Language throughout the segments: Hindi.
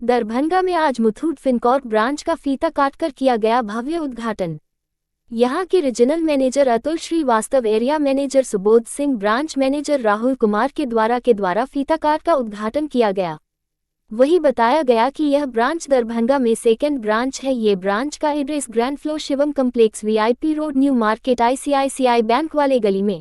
दरभंगा में आज मुथूट फिनकॉर्प ब्रांच का फीता काटकर किया गया भव्य उद्घाटन। यहां के regional manager Atul Srivastava, area manager Subodh Singh, branch manager Rahul Kumar के द्वारा फीता काट का उद्घाटन किया गया। वही बताया गया कि यह ब्रांच दरभंगा में सेकेंड ब्रांच है। ये ब्रांच का address grand flow Shivam complex, VIP road, new market, ICICI bank वाले गली में,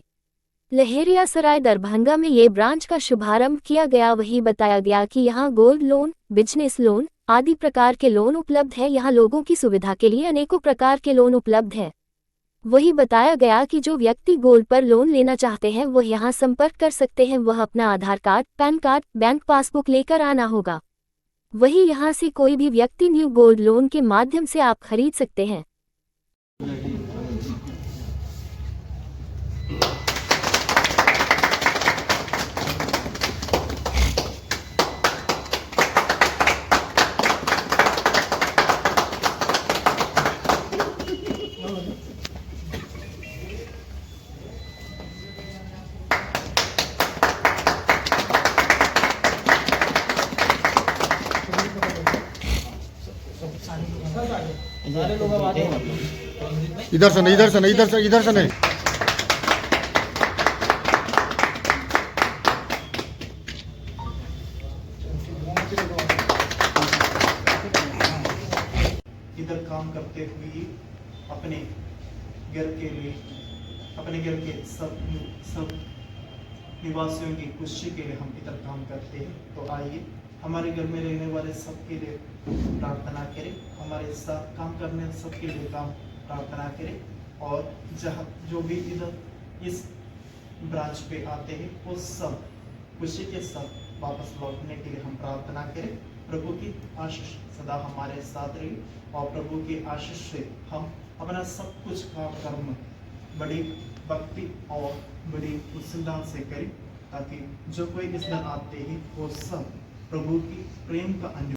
लहेरियासराय, दरभंगा में ये ब्रांच का शुभारंभ किया गया। वही बताया गया कि यहाँ गोल्ड लोन, बिजनेस लोन आदि प्रकार के लोन उपलब्ध है। यहाँ लोगों की सुविधा के लिए अनेकों प्रकार के लोन उपलब्ध है। वही बताया गया कि जो व्यक्ति गोल्ड पर लोन लेना चाहते हैं वह यहाँ संपर्क कर सकते हैं। वह अपना Aadhaar card, PAN card, bank passbook लेकर आना होगा। वही यहाँ से कोई भी व्यक्ति न्यू गोल्ड लोन के माध्यम से आप खरीद सकते हैं। इधर से नहीं, इधर से नहीं, इधर से नहीं। इधर काम करते हुए अपने घर के लिए, अपने घर के सब निवासियों की खुशी के लिए हम इधर काम करते हैं। तो आइए हमारे घर में रहने वाले सबके लिए प्रार्थना करें, हमारे साथ काम करने सबके लिए प्रार्थना करें। और जहाँ जो भी इधर इस ब्रांच पे आते हैं वो सब खुशी के साथ वापस लौटने के लिए हम प्रार्थना करें। प्रभु की आशीष सदा हमारे साथ रही और प्रभु की आशीष से हम अपना सब कुछ काम कर्म बड़ी भक्ति और बड़ी उत्साह से करें, ताकि जो कोई इस दिन आते हैं वो सब प्रभु की प्रेम का अनुभव।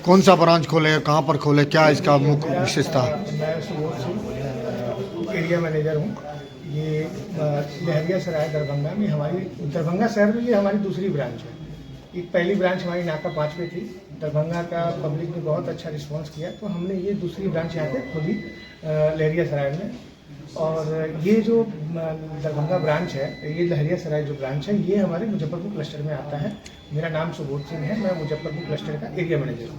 कौन सा ब्रांच खोले, कहाँ पर खोले, क्या इसका मुख्य विशेषता? मैं सुबोध सिंह एरिया मैनेजर हूँ। ये लहेरियासराय दरभंगा में, हमारी दरभंगा शहर में ये हमारी दूसरी ब्रांच है। एक पहली ब्रांच हमारी नाका 5 पे थी। दरभंगा का पब्लिक ने बहुत अच्छा रिस्पांस किया, तो हमने ये दूसरी ब्रांच यहाँ पे खोली लहेरियासराय में। और ये जो दरभंगा ब्रांच है, ये लहेरियासराय जो ब्रांच है, ये हमारे मुजफ्फरपुर क्लस्टर में आता है। मेरा नाम सुबोध सिंह है, मैं मुजफ्फरपुर क्लस्टर का एरिया मैनेजर हूँ।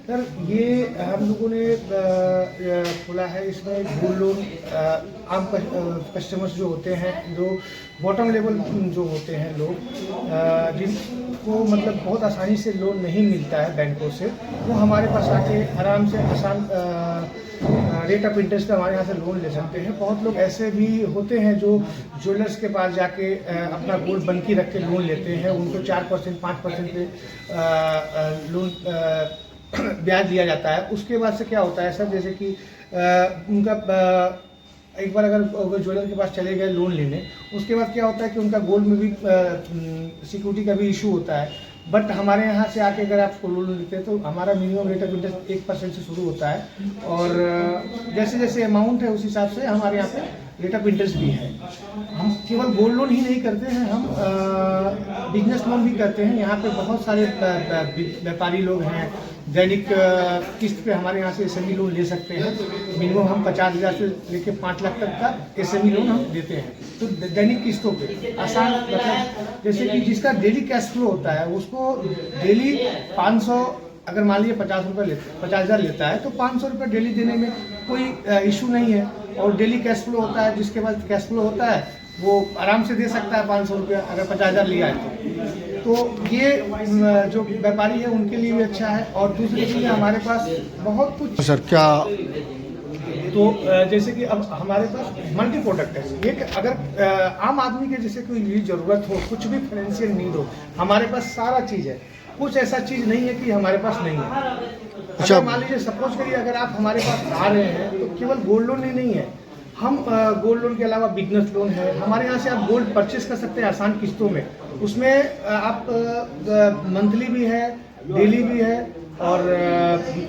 सर, ये हम लोगों ने खोला है। इसमें गोल्ड लोन आम कस्टमर्स जो होते हैं, जो बॉटम लेवल जो होते हैं लोग, जिनको मतलब बहुत आसानी से लोन नहीं मिलता है बैंकों से, वो हमारे पास आके आराम से आसान रेट ऑफ इंटरेस्ट हमारे यहाँ से लोन ले सकते हैं। बहुत लोग ऐसे भी होते हैं जो ज्वेलर्स के पास जाके अपना गोल्ड बंकी रख के लोन लेते हैं। उनको 4% 5% पे लोन ब्याज दिया जाता है। उसके बाद से क्या होता है सर, जैसे कि उनका एक बार अगर ज्वेलर के पास चले गए लोन लेने, उसके बाद क्या होता है कि उनका गोल्ड में भी सिक्योरिटी का भी इशू होता है। बट हमारे यहाँ से आके अगर आप लोन लेते हैं तो हमारा मिनिमम रेट ऑफ इंटरेस्ट 1% से शुरू होता है। और जैसे जैसे अमाउंट है उस हिसाब से हमारे यहाँ पे रेट ऑफ इंटरेस्ट भी है। हम केवल गोल्ड लोन ही नहीं करते हैं, हम बिजनेस लोन भी करते हैं। यहाँ पे बहुत सारे व्यापारी लोग हैं, दैनिक किस्त पे हमारे यहाँ से SME लोन ले सकते हैं। मिनिमम हम 50,000 से लेकर 5 लाख तक का SME लोन हम देते हैं, तो दैनिक किस्तों पे आसान, मतलब जैसे कि जिसका डेली कैश फ्लो होता है उसको डेली 500, अगर मान लीजिए 50,000 लेता है तो 500 रुपये डेली देने में कोई इशू नहीं है। और डेली कैश फ्लो होता है, जिसके पास कैश फ्लो होता है वो आराम से दे सकता है 500 रुपया, अगर 50,000 लिया है तो ये जो व्यापारी है उनके लिए भी अच्छा है। और दूसरी चीज़ हमारे पास बहुत कुछ सर क्या तो जैसे कि अब हमारे पास मल्टी प्रोडक्ट है। ये अगर आम आदमी के जैसे कोई भी ज़रूरत हो, कुछ भी फाइनेंशियल नीड हो, हमारे पास सारा चीज़ है। कुछ ऐसा चीज़ नहीं है कि हमारे पास नहीं है। अच्छा, अगर मान लीजिए सपोज करिए अगर आप हमारे पास आ रहे हैं तो केवल गोल्ड लोन ही नहीं है, हम गोल्ड लोन के अलावा बिजनेस लोन है। हमारे यहाँ से आप गोल्ड परचेस कर सकते हैं आसान किस्तों में। उसमें आप मंथली भी है, डेली भी है और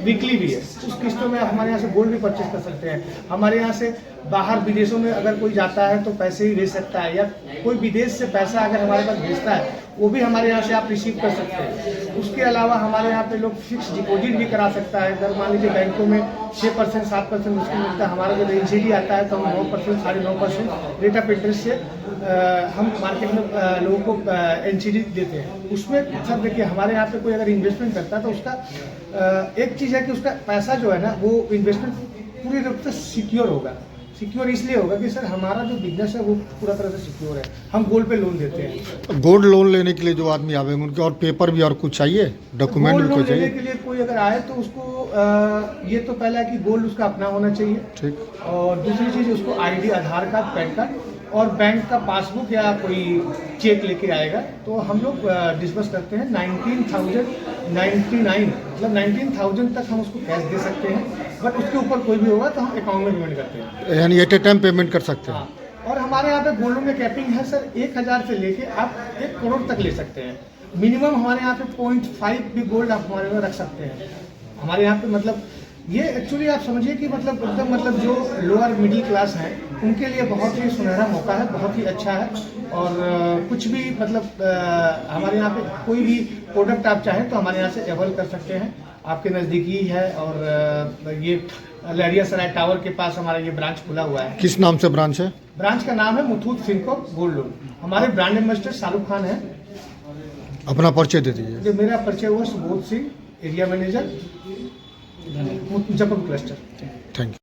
वीकली भी है। उस किस्तों में हमारे यहाँ से गोल्ड भी परचेस कर सकते हैं। हमारे यहाँ से बाहर विदेशों में अगर कोई जाता है तो पैसे ही भेज सकता है, या कोई विदेश से पैसा अगर हमारे पास भेजता है वो भी हमारे यहाँ से आप रिसीव कर सकते हैं। उसके अलावा हमारे यहाँ पे लोग फिक्स डिपॉजिट भी करा सकता है। अगर मान लीजिए बैंकों में 6% 7% उसको मिलता है, हमारा जब NCD आता है तो हम 9% 9.5% रेट ऑफ इंटरेस्ट से हम मार्केट में लोगों को NCD देते हैं। उसमें सर देखिए हमारे यहाँ पे कोई अगर इन्वेस्टमेंट करता है तो उसका एक चीज़ है कि उसका पैसा जो है ना वो इन्वेस्टमेंट पूरी रूप से सिक्योर होगा। सिक्योर इसलिए होगा कि सर हमारा जो बिजनेस है वो पूरा तरह से सिक्योर है। हम गोल्ड पे लोन देते हैं। गोल्ड लोन लेने के लिए जो आदमी आवेंगे उनके और पेपर भी और कुछ चाहिए, डॉक्यूमेंट गोल्ड भी लोन कुछ लेने चाहिए? के लिए कोई अगर आए तो उसको ये तो पहला है कि गोल्ड उसका अपना होना चाहिए। ठीक। और दूसरी चीज़ उसको ID, आधार कार्ड, पैन कार्ड और बैंक का पासबुक या कोई चेक लेके आएगा। तो हम लोग डिस्बर्स करते हैं 19,099, मतलब 19,000 तक हम उसको कैश दे सकते हैं। बट उसके ऊपर कोई भी होगा तो हम अकाउंट में पेमेंट करते हैं। यानी एट ए टाइम पेमेंट कर सकते हैं? हाँ, और हमारे यहाँ पे गोल्ड लोन में कैपिंग है सर 1,000 से लेके आप 1 करोड़ तक ले सकते हैं। मिनिमम हमारे यहाँ पे 0.5 भी गोल्ड आप हमारे में रख सकते हैं। हमारे यहाँ पे मतलब ये एक्चुअली आप समझिए कि मतलब एकदम मतलब जो लोअर मिडिल क्लास हैं उनके लिए बहुत ही सुनहरा मौका है, बहुत ही अच्छा है। और कुछ भी मतलब हमारे यहाँ पे कोई भी प्रोडक्ट आप चाहें तो हमारे यहाँ से अवेल कर सकते हैं। आपके नज़दीकी है। और ये लहरियासराय टावर के पास हमारा ये ब्रांच खुला हुआ है। किस नाम से ब्रांच है? ब्रांच का नाम है मुथूट फिनकॉर्प गोल्ड लोन। हमारे ब्रांड एम्बेसडर शाहरुख खान है। अपना परिचय दे दीजिए। जो मेरा परिचय हुआ Subodh Singh, area manager Muzaffarpur cluster. Thank you.